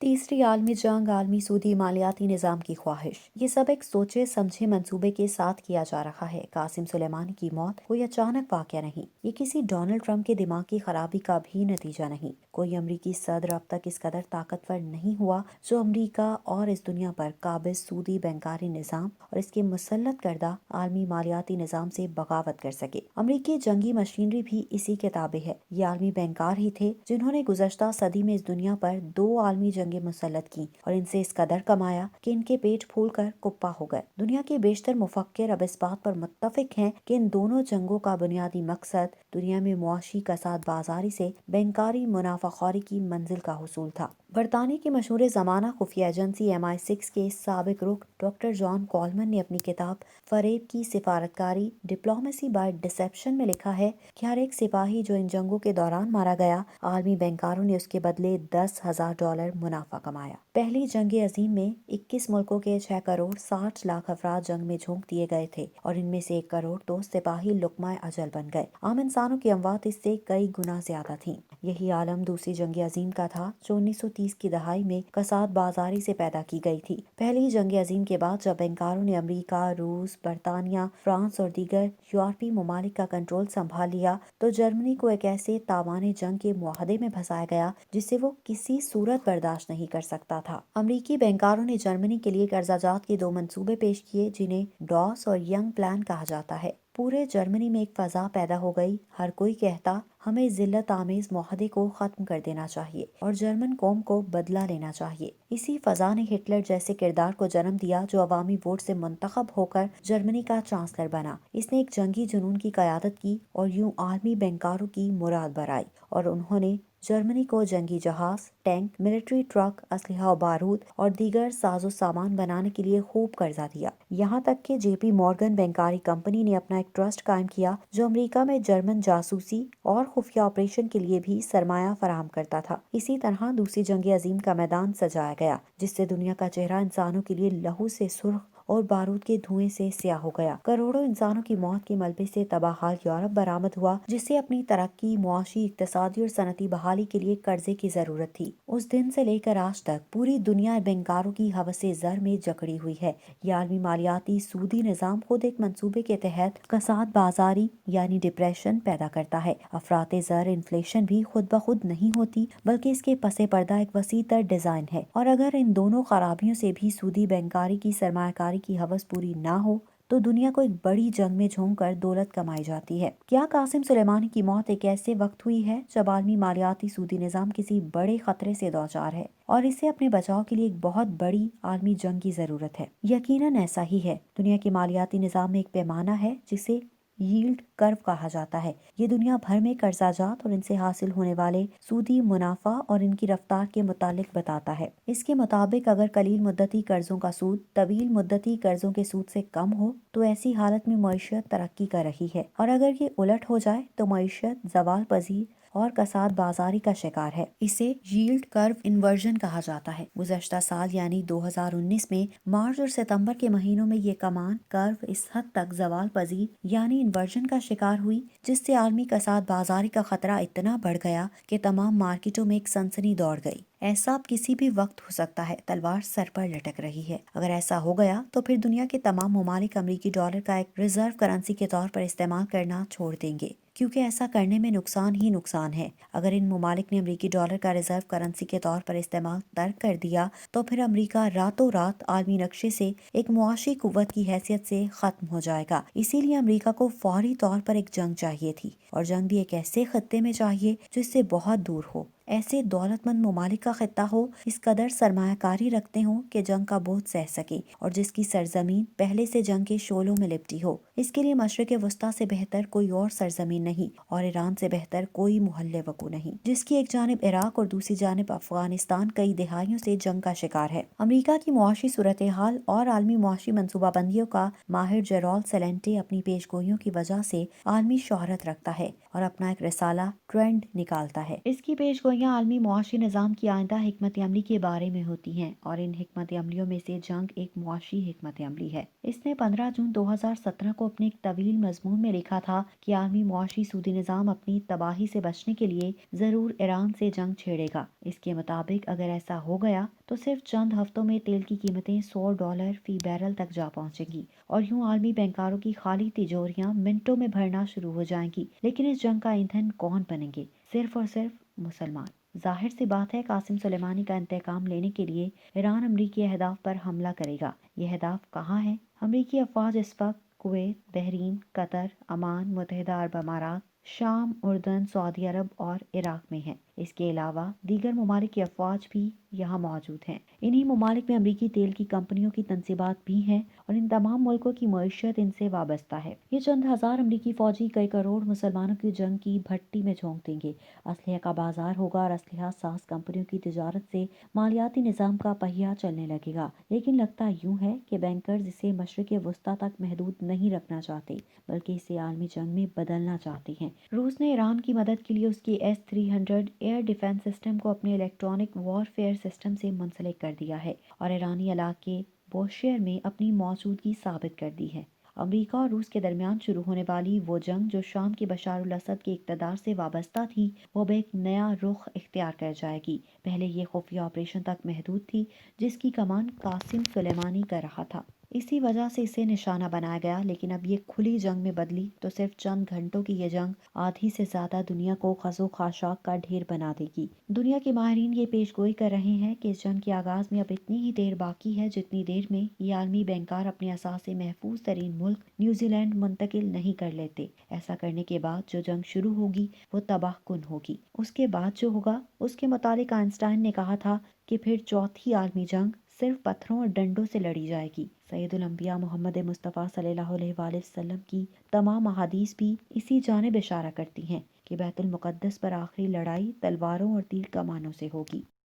तीसरी आलमी जंग, आलमी सूदी मालियाती निज़ाम की ख्वाहिश, ये सब एक सोचे समझे मंसूबे के साथ किया जा रहा है। कासिम सुलेमानी की मौत कोई अचानक वाक़या नहीं, ये किसी डोनाल्ड ट्रंप के दिमाग की खराबी का भी नतीजा नहीं। कोई अमरीकी सदर अब तक इस कदर ताकतवर नहीं हुआ जो अमरीका और इस दुनिया पर काबिज सूदी बैंकारी निज़ाम और इसके मुसल्लत करदा आलमी मालियाती निज़ाम से बगावत कर सके। अमरीकी जंगी मशीनरी भी इसी के ताबे है। ये आलमी बैंकार ही थे जिन्होंने गुज़श्ता सदी में इस दुनिया पर 2 आलमी जंगें मुसल्लत की और इनसे इस कदर कमाया कि इनके पेट फूल कर कुप्पा हो गए। दुनिया के बेशतर मुफक्किर अब इस बात पर मुत्तफिक हैं कि इन दोनों जंगों का बुनियादी मकसद दुनिया में मुआशी कसाद बाजारी से बैंकारी मुनाफाखोरी की मंजिल का हुसूल था। बरतानिया की मशहूर ज़माना खुफिया एजेंसी MI6 के साबिक रुख डॉक्टर जॉन कॉलमन ने अपनी किताब फरेब की सिफारतकारी डिप्लोमेसी बाय डिसेप्शन में लिखा है कि हर एक सिपाही जो इन जंगों के दौरान मारा गया, आलमी बैंकारों ने उसके बदले $10,000 मुनाफा कमाया। पहली जंग अजीम में 21 मुल्कों के 6 करोड़ 60 लाख अफराद जंग में झोंक दिए गए थे और इनमें से 1 करोड़ तो सिपाही लुकमा अजल बन गए। आम इंसानों की अमवात इससे कई गुना ज्यादा थी। यही आलम दूसरी जंग अजीम का था जो 1930 की दहाई में कसाद बाजारी से पैदा की गई थी। पहली जंग अजीम के बाद जब बैंकारों ने अमरीका, रूस, बरतानिया, फ्रांस और दीगर यूरोपीय ममालिक का कंट्रोल संभाल लिया तो जर्मनी को एक ऐसे तावाने जंग के मुआहदे में फंसाया गया जिसे वो किसी सूरत बर्दाश्त नहीं कर सकता था। अमरीकी बैंकारों ने जर्मनी के लिए कर्जाजात के 2 मंसूबे पेश किए जिन्हें डॉस और यंग प्लान कहा जाता है। पूरे जर्मनी में एक फजा पैदा हो गई। हर कोई कहता हमें जिल्लत आमेज मुआहदे को खत्म कर देना चाहिए और जर्मन कौम को बदला लेना चाहिए। इसी फजा ने हिटलर जैसे किरदार को जन्म दिया जो अवामी वोट से मुंतखब होकर जर्मनी का चांसलर बना। इसने एक जंगी जुनून की कयादत की और यूं आलमी बैंकारों की मुराद बराई और उन्होंने जर्मनी को जंगी जहाज, टैंक, मिलिट्री ट्रक, असलहा और बारूद और दीगर साजो सामान बनाने के लिए खूब कर्जा दिया। यहाँ तक कि JP मॉर्गन बैंकारी कंपनी ने अपना एक ट्रस्ट कायम किया जो अमेरिका में जर्मन जासूसी और खुफिया ऑपरेशन के लिए भी सरमाया फराहम करता था। इसी तरह दूसरी जंग अजीम का मैदान सजाया गया जिससे दुनिया का चेहरा इंसानों के लिए लहू से सुर्ख और बारूद के धुएं से स्याह हो गया। करोड़ों इंसानों की मौत के मलबे से तबाहाल यूरोप बरामद हुआ जिसे अपनी तरक्की, मुआशी, इक्तसादी और सनती बहाली के लिए कर्जे की जरूरत थी। उस दिन से लेकर आज तक पूरी दुनिया बैंकारों की हवसे ज़र में जकड़ी हुई है। ये आलमी मालियाती सूदी निज़ाम खुद एक मंसूबे के तहत कसाद बाजारी यानी डिप्रेशन पैदा करता है। अफराते ज़र इन्फ्लेशन भी खुद ब खुद नहीं होती बल्कि इसके पसे पर्दा एक वसी तर डिजाइन है और अगर इन दोनों खराबियों से भी सूदी बैंकारी की सरमायाकारी की हवस पूरी ना हो तो दुनिया को एक बड़ी जंग में झोंक कर दौलत कमाई जाती है। क्या कासिम सुलेमानी की मौत एक ऐसे वक्त हुई है जब आलमी मालियाती सूदी निज़ाम किसी बड़े खतरे से दो चार है और इसे अपने बचाव के लिए एक बहुत बड़ी आलमी जंग की जरूरत है? यकीनन ऐसा ही है। दुनिया के मालियाती निज़ाम में एक पैमाना है जिसे यील्ड कर्व कहा जाता है। ये दुनिया भर में कर्जाजात और इनसे हासिल होने वाले सूदी मुनाफा और इनकी रफ्तार के मुतालिक बताता है। इसके मुताबिक अगर कलील मुद्दती कर्जों का सूद तवील मुद्दती कर्जों के सूद से कम हो तो ऐसी हालत में मईशत तरक्की कर रही है और अगर ये उलट हो जाए तो मईशत जवाल पजीर और कसाद बाजारी का शिकार है। इसे यील्ड कर्व इन्वर्जन कहा जाता है। गुज़श्ता साल यानी 2019 में मार्च और सितंबर के महीनों में ये कमान कर्व इस हद तक जवाल पजीर यानी इन्वर्जन का शिकार हुई जिससे आलमी कसाद बाजारी का खतरा इतना बढ़ गया कि तमाम मार्केटों में एक सनसनी दौड़ गई। ऐसा अब किसी भी वक्त हो सकता है। तलवार सर पर लटक रही है। अगर ऐसा हो गया तो फिर दुनिया के तमाम ममालिक अमरीकी डॉलर का एक रिजर्व करेंसी के तौर पर इस्तेमाल करना छोड़ देंगे क्योंकि ऐसा करने में नुकसान ही नुकसान है। अगर इन ममालिक ने अमरीकी डॉलर का रिजर्व करेंसी के तौर पर इस्तेमाल तर्क कर दिया तो फिर अमरीका रातों रात आलमी नक्शे से एक मुआशी कुव्वत की हैसियत से खत्म हो जाएगा। इसीलिए अमरीका को फौरी तौर पर एक जंग चाहिए थी और जंग भी एक ऐसे खत्ते में चाहिए जो इससे बहुत दूर हो, ऐसे दौलतमंद ममालिक का खित्ता हो, इस कदर सरमायाकारी रखते हो कि जंग का बोझ सह सके और जिसकी सरजमीन पहले से जंग के शोलों में लिपटी हो। इसके लिए मशरिक वस्ता से बेहतर कोई और सरजमीन नहीं और ईरान से बेहतर कोई मुहल्ले वकू नहीं, जिसकी एक जानिब इराक और दूसरी जानिब अफगानिस्तान कई दिहाइयों से जंग का शिकार है। अमरीका की मुआशी सूरत हाल और आलमी मुआशी मनसूबाबंदियों का माहिर जेरोल्ड सेलेंटे अपनी पेशगोइयों की वजह से आलमी शोहरत रखता है और अपना एक रिसाला ट्रेंड निकालता है। इसकी पेशगोइयाँ आलमी मुआशी निज़ाम की आइंदा हिकमत अमली के बारे में होती हैं और इन हिकमत अमलियों में से जंग एक मुआशी हिकमत अमली है। इसने 15 जून 2017 को اپنے ایک طویل مضمون میں لکھا تھا کہ عالمی معاشی سودی نظام اپنی تباہی سے بچنے کے لیے ضرور ایران سے جنگ چھیڑے گا۔ اس کے مطابق اگر ایسا ہو گیا تو صرف چند ہفتوں میں تیل کی قیمتیں $100 فی بیرل تک جا پہنچیں گی اور یوں عالمی بینکاروں کی خالی تجوریاں منٹوں میں بھرنا شروع ہو جائیں گی۔ لیکن اس جنگ کا ایندھن کون بنیں گے؟ صرف اور صرف مسلمان۔ ظاہر سی بات ہے، قاسم سلیمانی کا انتقام لینے کے لیے ایران امریکی اہداف پر حملہ کرے گا۔ یہ اہداف کہاں ہیں؟ امریکی افواج اس وقت کویت، بحرین، قطر، عمان، متحدہ عرب امارات، شام، اردن، سعودی عرب اور عراق میں ہیں۔ اس کے علاوہ دیگر ممالک کی افواج بھی یہاں موجود ہیں۔ انہی ممالک میں امریکی تیل کی کمپنیوں کی تنصیبات بھی ہیں اور ان تمام ملکوں کی معیشت ان سے وابستہ ہے۔ یہ چند ہزار امریکی فوجی کئی کروڑ مسلمانوں کی جنگ کی بھٹی میں جھونک دیں گے۔ اسلحے کا بازار ہوگا اور اسلحہ ساز کمپنیوں کی تجارت سے مالیاتی نظام کا پہیہ چلنے لگے گا۔ لیکن لگتا یوں ہے کہ بینکرز اسے مشرق وسطیٰ تک محدود نہیں رکھنا چاہتے بلکہ اسے عالمی جنگ میں بدلنا چاہتے ہیں۔ روس نے ایران کی مدد کے لیے اس کے S-300 ایئر ڈیفنس سسٹم کو اپنے الیکٹرانک وارفیئر سسٹم سے منسلک کر دیا ہے اور ایرانی علاقے بوشہر میں اپنی موجودگی ثابت کر دی ہے۔ امریکہ اور روس کے درمیان شروع ہونے والی وہ جنگ جو شام کے بشار الاسد کے اقتدار سے وابستہ تھی، وہ اب ایک نیا رخ اختیار کر جائے گی۔ پہلے یہ خفیہ آپریشن تک محدود تھی جس کی کمان قاسم سلیمانی کر رہا تھا۔ اسی وجہ سے اسے نشانہ بنایا گیا، لیکن اب یہ کھلی جنگ میں بدلی تو صرف چند گھنٹوں کی یہ جنگ آدھی سے زیادہ دنیا کو خس و خاشاک کا ڈھیر بنا دے گی۔ دنیا کے ماہرین یہ پیش گوئی کر رہے ہیں کہ اس جنگ کے آغاز میں اب اتنی ہی دیر باقی ہے جتنی دیر میں یہ عالمی بینکار اپنے اثاثے محفوظ ترین ملک نیوزی لینڈ منتقل نہیں کر لیتے۔ ایسا کرنے کے بعد جو جنگ شروع ہوگی وہ تباہ کن ہوگی۔ اس کے بعد جو ہوگا، اس کے متعلق آئنسٹائن نے کہا تھا کہ پھر چوتھی عالمی جنگ صرف پتھروں اور ڈنڈوں سے لڑی جائے گی۔ سید الانبیاء محمد مصطفیٰ صلی اللہ علیہ وآلہ وسلم کی تمام احادیث بھی اسی جانب اشارہ کرتی ہیں کہ بیت المقدس پر آخری لڑائی تلواروں اور تیر کمانوں سے ہوگی۔